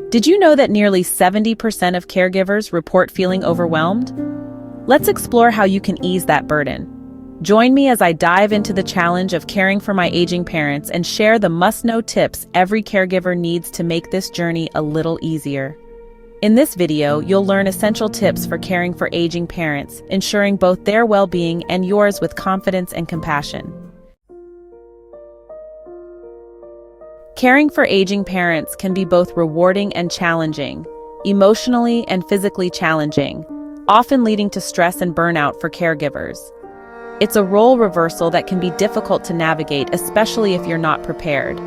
Did you know that nearly 70% of caregivers report feeling overwhelmed? Let's explore how you can ease that burden. Join me as I dive into the challenge of caring for my aging parents and share the must-know tips every caregiver needs to make this journey a little easier. In this video, you'll learn essential tips for caring for aging parents, ensuring both their well-being and yours with confidence and compassion. Caring for aging parents can be both rewarding and challenging, emotionally and physically challenging, often leading to stress and burnout for caregivers. It's a role reversal that can be difficult to navigate, especially if you're not prepared.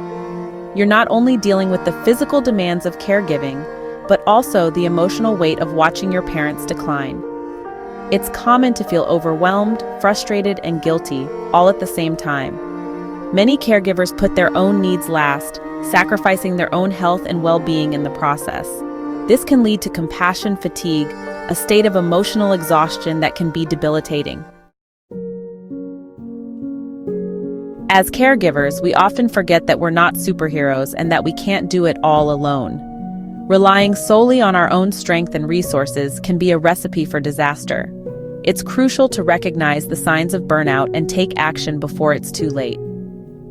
You're not only dealing with the physical demands of caregiving, but also the emotional weight of watching your parents decline. It's common to feel overwhelmed, frustrated, and guilty, all at the same time. Many caregivers put their own needs last, sacrificing their own health and well-being in the process. This can lead to compassion fatigue, a state of emotional exhaustion that can be debilitating. As caregivers, we often forget that we're not superheroes and that we can't do it all alone. Relying solely on our own strength and resources can be a recipe for disaster. It's crucial to recognize the signs of burnout and take action before it's too late.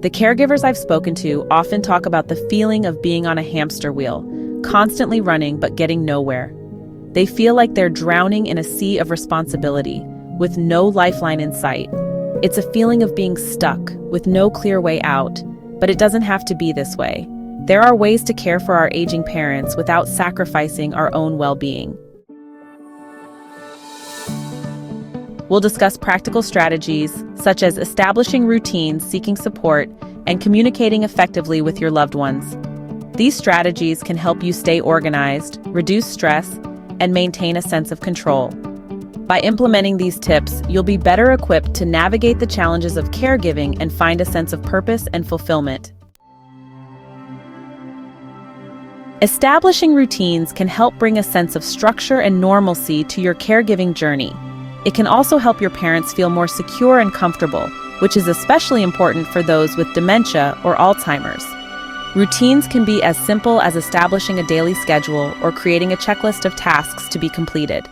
The caregivers I've spoken to often talk about the feeling of being on a hamster wheel, constantly running but getting nowhere. They feel like they're drowning in a sea of responsibility, with no lifeline in sight. It's a feeling of being stuck, with no clear way out, but it doesn't have to be this way. There are ways to care for our aging parents without sacrificing our own well-being. We'll discuss practical strategies, such as establishing routines, seeking support, and communicating effectively with your loved ones. These strategies can help you stay organized, reduce stress, and maintain a sense of control. By implementing these tips, you'll be better equipped to navigate the challenges of caregiving and find a sense of purpose and fulfillment. Establishing routines can help bring a sense of structure and normalcy to your caregiving journey. It can also help your parents feel more secure and comfortable, which is especially important for those with dementia or Alzheimer's. Routines can be as simple as establishing a daily schedule or creating a checklist of tasks to be completed.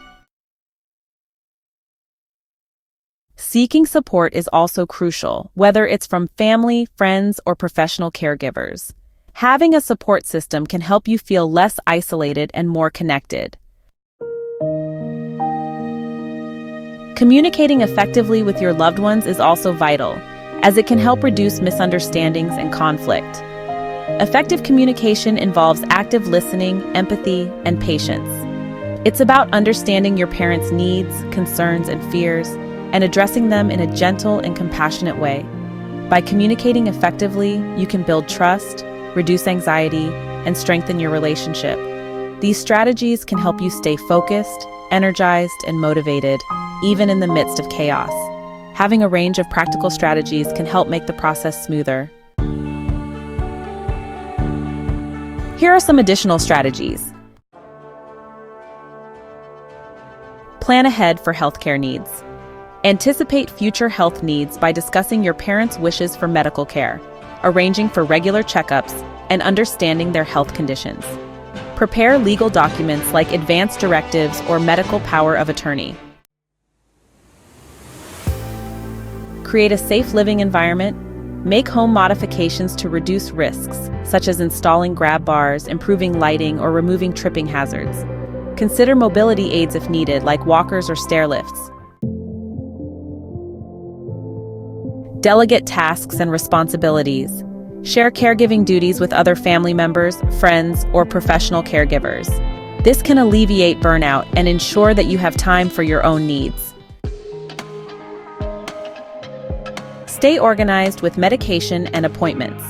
Seeking support is also crucial, whether it's from family, friends, or professional caregivers. Having a support system can help you feel less isolated and more connected. Communicating effectively with your loved ones is also vital, as it can help reduce misunderstandings and conflict. Effective communication involves active listening, empathy, and patience. It's about understanding your parents' needs, concerns, and fears, and addressing them in a gentle and compassionate way. By communicating effectively, you can build trust, reduce anxiety, and strengthen your relationship. These strategies can help you stay focused, energized, and motivated, even in the midst of chaos. Having a range of practical strategies can help make the process smoother. Here are some additional strategies. Plan ahead for healthcare needs. Anticipate future health needs by discussing your parents' wishes for medical care, arranging for regular checkups, and understanding their health conditions. Prepare legal documents like advance directives or medical power of attorney. Create a safe living environment. Make home modifications to reduce risks, such as installing grab bars, improving lighting, or removing tripping hazards. Consider mobility aids if needed, like walkers or stair lifts. Delegate tasks and responsibilities. Share caregiving duties with other family members, friends, or professional caregivers. This can alleviate burnout and ensure that you have time for your own needs. Stay organized with medication and appointments.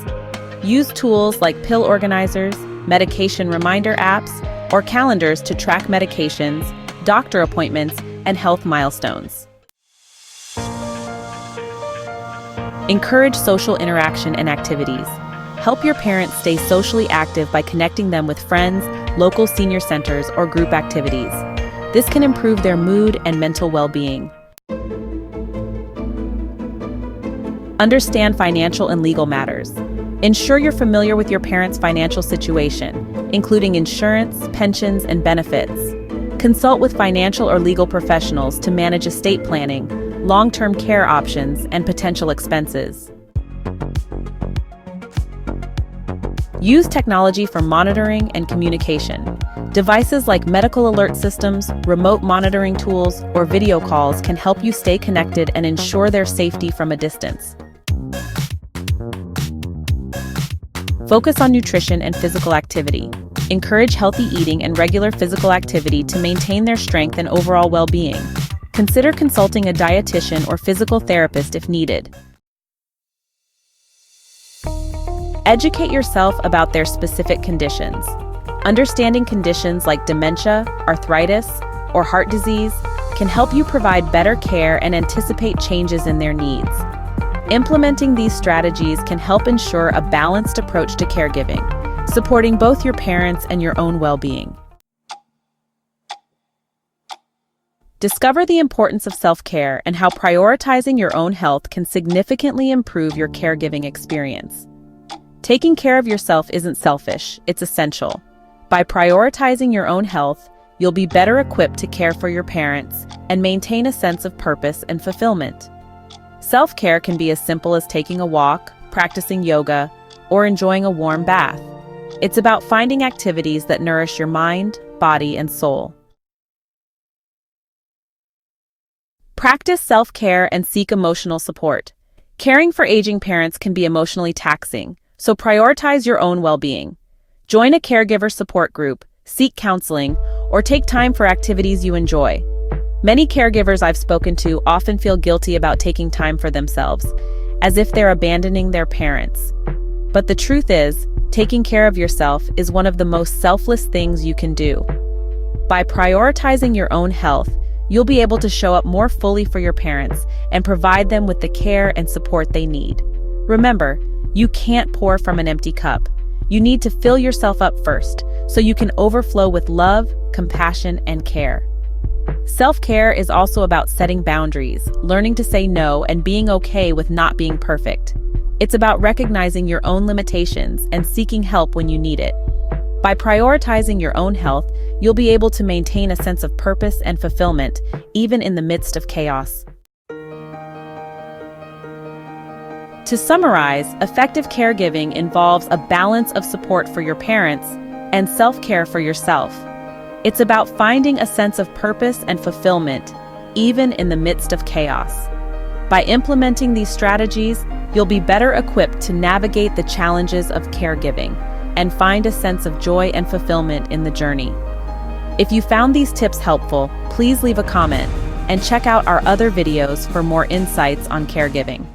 Use tools like pill organizers, medication reminder apps, or calendars to track medications, doctor appointments, and health milestones. Encourage social interaction and activities. Help your parents stay socially active by connecting them with friends, local senior centers, or group activities. This can improve their mood and mental well-being. Understand financial and legal matters. Ensure you're familiar with your parents' financial situation, including insurance, pensions, and benefits. Consult with financial or legal professionals to manage estate planning, long-term care options, and potential expenses. Use technology for monitoring and communication. Devices like medical alert systems, remote monitoring tools, or video calls can help you stay connected and ensure their safety from a distance. Focus on nutrition and physical activity. Encourage healthy eating and regular physical activity to maintain their strength and overall well-being. Consider consulting a dietitian or physical therapist if needed. Educate yourself about their specific conditions. Understanding conditions like dementia, arthritis, or heart disease can help you provide better care and anticipate changes in their needs. Implementing these strategies can help ensure a balanced approach to caregiving, supporting both your parents and your own well-being. Discover the importance of self-care and how prioritizing your own health can significantly improve your caregiving experience. Taking care of yourself isn't selfish, it's essential. By prioritizing your own health, you'll be better equipped to care for your parents and maintain a sense of purpose and fulfillment. Self-care can be as simple as taking a walk, practicing yoga, or enjoying a warm bath. It's about finding activities that nourish your mind, body, and soul. Practice self-care and seek emotional support. Caring for aging parents can be emotionally taxing, so prioritize your own well-being. Join a caregiver support group, seek counseling, or take time for activities you enjoy. Many caregivers I've spoken to often feel guilty about taking time for themselves, as if they're abandoning their parents. But the truth is, taking care of yourself is one of the most selfless things you can do. By prioritizing your own health, you'll be able to show up more fully for your parents and provide them with the care and support they need. Remember, you can't pour from an empty cup. You need to fill yourself up first, so you can overflow with love, compassion, and care. Self-care is also about setting boundaries, learning to say no, and being okay with not being perfect. It's about recognizing your own limitations and seeking help when you need it. By prioritizing your own health, you'll be able to maintain a sense of purpose and fulfillment, even in the midst of chaos. To summarize, effective caregiving involves a balance of support for your parents and self-care for yourself. It's about finding a sense of purpose and fulfillment, even in the midst of chaos. By implementing these strategies, you'll be better equipped to navigate the challenges of caregiving and find a sense of joy and fulfillment in the journey. If you found these tips helpful, please leave a comment and check out our other videos for more insights on caregiving.